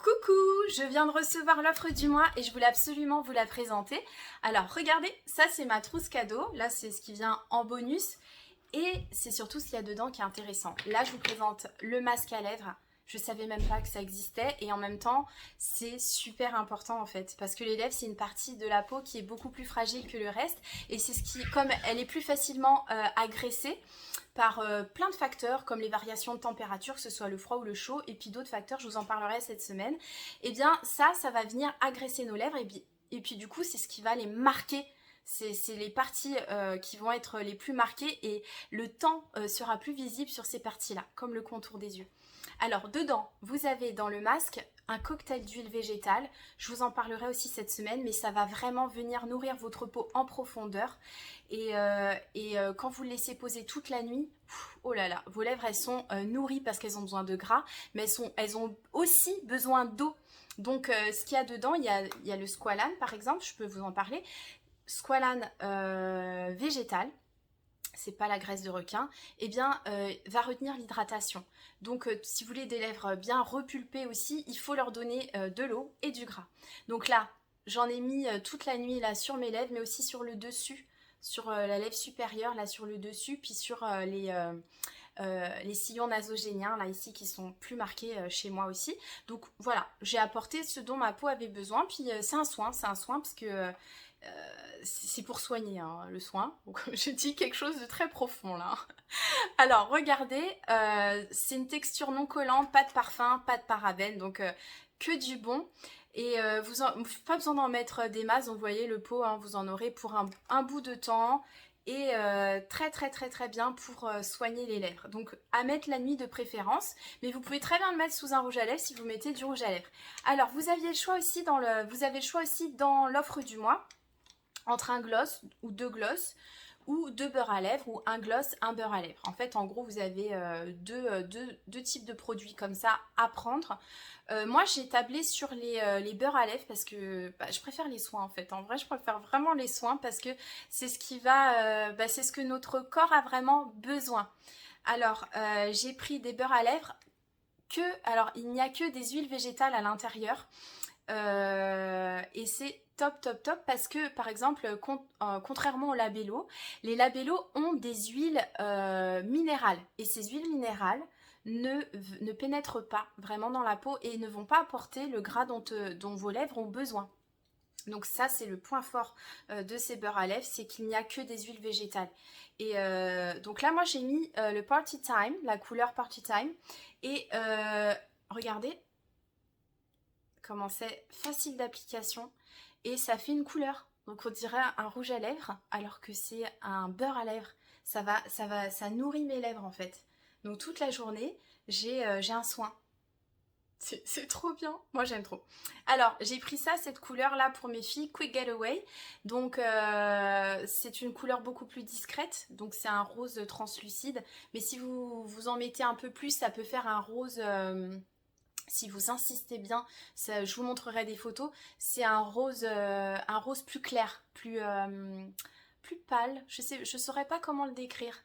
Coucou, je viens de recevoir l'offre du mois et je voulais absolument vous la présenter. Alors regardez, ça c'est ma trousse cadeau, là c'est ce qui vient en bonus et c'est surtout ce qu'il y a dedans qui est intéressant. Là je vous présente le masque à lèvres, je savais même pas que ça existait et en même temps c'est super important en fait parce que les lèvres c'est une partie de la peau qui est beaucoup plus fragile que le reste et c'est ce qui, comme elle est plus facilement agressée, par plein de facteurs comme les variations de température, que ce soit le froid ou le chaud, et puis d'autres facteurs, je vous en parlerai cette semaine, et bien ça va venir agresser nos lèvres, et puis du coup c'est ce qui va les marquer. C'est les parties qui vont être les plus marquées et le temps sera plus visible sur ces parties-là, comme le contour des yeux. Alors dedans, vous avez dans le masque un cocktail d'huile végétale. Je vous en parlerai aussi cette semaine, mais ça va vraiment venir nourrir votre peau en profondeur. Quand vous le laissez poser toute la nuit, oh là là, vos lèvres elles sont nourries parce qu'elles ont besoin de gras, mais elles ont aussi besoin d'eau. Donc ce qu'il y a dedans, il y a le squalane par exemple, je peux vous en parler. Squalane végétal, c'est pas la graisse de requin, eh bien va retenir l'hydratation. Donc si vous voulez des lèvres bien repulpées aussi, il faut leur donner de l'eau et du gras. Donc là, j'en ai mis toute la nuit là sur mes lèvres, mais aussi sur le dessus, sur la lèvre supérieure, là sur le dessus, puis sur les sillons nasogéniens là ici qui sont plus marqués chez moi aussi. Donc voilà, j'ai apporté ce dont ma peau avait besoin, puis c'est un soin parce que c'est pour soigner hein, le soin. Donc je dis quelque chose de très profond là. Alors regardez, c'est une texture non collante, pas de parfum, pas de parabènes, donc que du bon. Et pas besoin d'en mettre des masses, donc vous voyez le pot, hein, vous en aurez pour un bout de temps. Et très bien pour soigner les lèvres. Donc à mettre la nuit de préférence, mais vous pouvez très bien le mettre sous un rouge à lèvres si vous mettez du rouge à lèvres. Alors vous avez le choix aussi dans l'offre du mois entre un gloss ou deux gloss ou deux beurres à lèvres ou un gloss, un beurre à lèvres. En fait, en gros, vous avez deux types de produits comme ça à prendre. Moi, j'ai tablé sur les beurres à lèvres parce que je préfère les soins en fait. En vrai, je préfère vraiment les soins parce que c'est ce qui va, c'est ce que notre corps a vraiment besoin. Alors, j'ai pris des beurres à lèvres alors il n'y a que des huiles végétales à l'intérieur. Et c'est top parce que par exemple contrairement aux labellos, les labellos ont des huiles minérales et ces huiles minérales ne pénètrent pas vraiment dans la peau et ne vont pas apporter le gras dont vos lèvres ont besoin. Donc ça c'est le point fort de ces beurres à lèvres, c'est qu'il n'y a que des huiles végétales. Et donc là moi j'ai mis le Party Time, la couleur Party Time, et regardez comment c'est facile d'application et ça fait une couleur. Donc on dirait un rouge à lèvres alors que c'est un beurre à lèvres. Ça nourrit mes lèvres en fait. Donc toute la journée, j'ai un soin. C'est trop bien, moi j'aime trop. Alors j'ai pris cette couleur là pour mes filles, Quick Getaway. Donc c'est une couleur beaucoup plus discrète, donc c'est un rose translucide. Mais si vous en mettez un peu plus, ça peut faire un rose... si vous insistez bien, je vous montrerai des photos, c'est un rose plus clair, plus pâle, je saurais pas comment le décrire.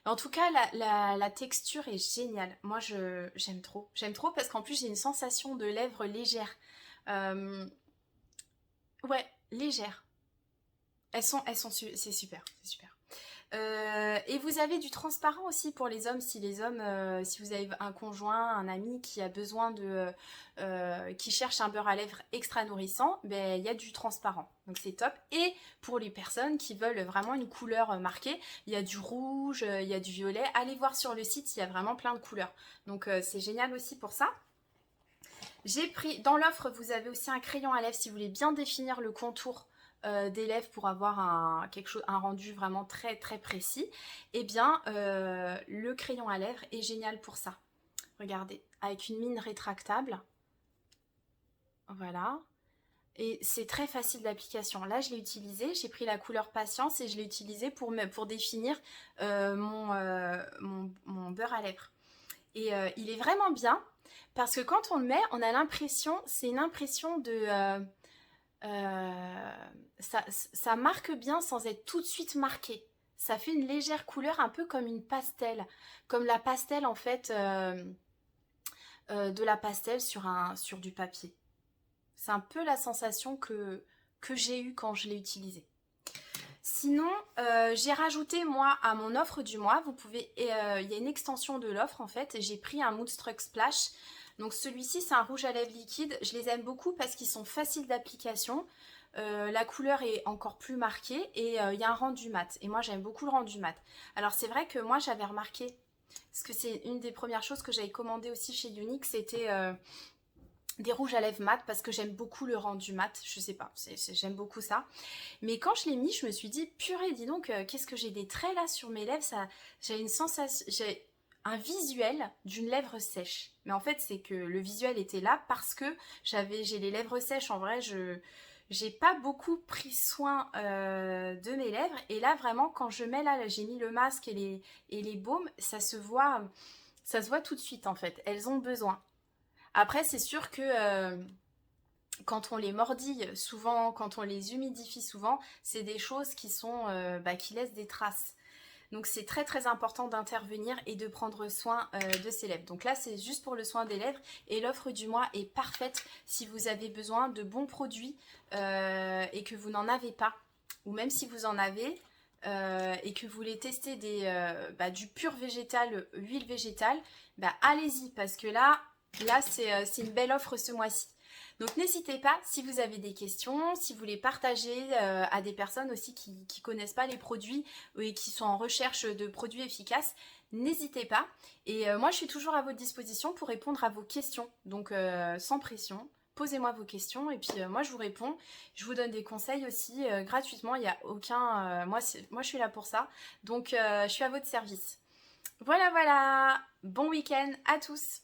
En tout cas, la texture est géniale. Moi, j'aime trop. J'aime trop parce qu'en plus, j'ai une sensation de lèvres légères. Ouais, légères. C'est super, c'est super. Et vous avez du transparent aussi pour les hommes si vous avez un conjoint, un ami qui a besoin qui cherche un beurre à lèvres extra nourrissant, ben il y a du transparent, donc c'est top. Et pour les personnes qui veulent vraiment une couleur marquée, il y a du rouge, il y a du violet. Allez voir sur le site, il y a vraiment plein de couleurs, donc c'est génial aussi pour ça. J'ai pris dans l'offre, vous avez aussi un crayon à lèvres si vous voulez bien définir le contour des lèvres pour avoir un rendu vraiment très précis. Et bien le crayon à lèvres est génial pour ça. Regardez, avec une mine rétractable. Voilà. Et c'est très facile d'application. Là, je l'ai utilisé, j'ai pris la couleur Patience et je l'ai utilisé pour définir mon beurre à lèvres. Et il est vraiment bien parce que quand on le met, on a l'impression, c'est une impression de... ça marque bien sans être tout de suite marqué. Ça fait une légère couleur un peu comme une pastel. Comme la pastel en fait, de la pastel sur du papier. C'est un peu la sensation que j'ai eue quand je l'ai utilisé. Sinon, j'ai rajouté moi à mon offre du mois, vous pouvez, il y a une extension de l'offre en fait, j'ai pris un Moodstruck Splash. Donc celui-ci c'est un rouge à lèvres liquide, je les aime beaucoup parce qu'ils sont faciles d'application, la couleur est encore plus marquée et il y a un rendu mat. Et moi j'aime beaucoup le rendu mat. Alors c'est vrai que moi j'avais remarqué, parce que c'est une des premières choses que j'avais commandé aussi chez Younique, c'était des rouges à lèvres mat parce que j'aime beaucoup le rendu mat, je sais pas, j'aime beaucoup ça. Mais quand je l'ai mis, je me suis dit, purée, dis donc, qu'est-ce que j'ai des traits là sur mes lèvres, ça, j'ai une sensation, j'ai un visuel d'une lèvre sèche. Mais en fait, c'est que le visuel était là parce que j'ai les lèvres sèches. En vrai, j'ai pas beaucoup pris soin de mes lèvres. Et là, vraiment, quand je mets là, j'ai mis le masque et les baumes, ça se voit tout de suite en fait. Elles ont besoin. Après, c'est sûr que quand on les mordille souvent, quand on les humidifie souvent, c'est des choses qui sont, qui laissent des traces. Donc c'est très très important d'intervenir et de prendre soin de ses lèvres. Donc là c'est juste pour le soin des lèvres et l'offre du mois est parfaite si vous avez besoin de bons produits et que vous n'en avez pas. Ou même si vous en avez et que vous voulez tester du pur végétal, huile végétale, allez-y parce que là c'est une belle offre ce mois-ci. Donc n'hésitez pas, si vous avez des questions, si vous voulez partager à des personnes aussi qui ne connaissent pas les produits et qui sont en recherche de produits efficaces, n'hésitez pas. Et moi je suis toujours à votre disposition pour répondre à vos questions, donc sans pression. Posez-moi vos questions et puis moi je vous réponds. Je vous donne des conseils aussi gratuitement, il n'y a aucun... moi je suis là pour ça, donc je suis à votre service. Voilà, bon week-end à tous.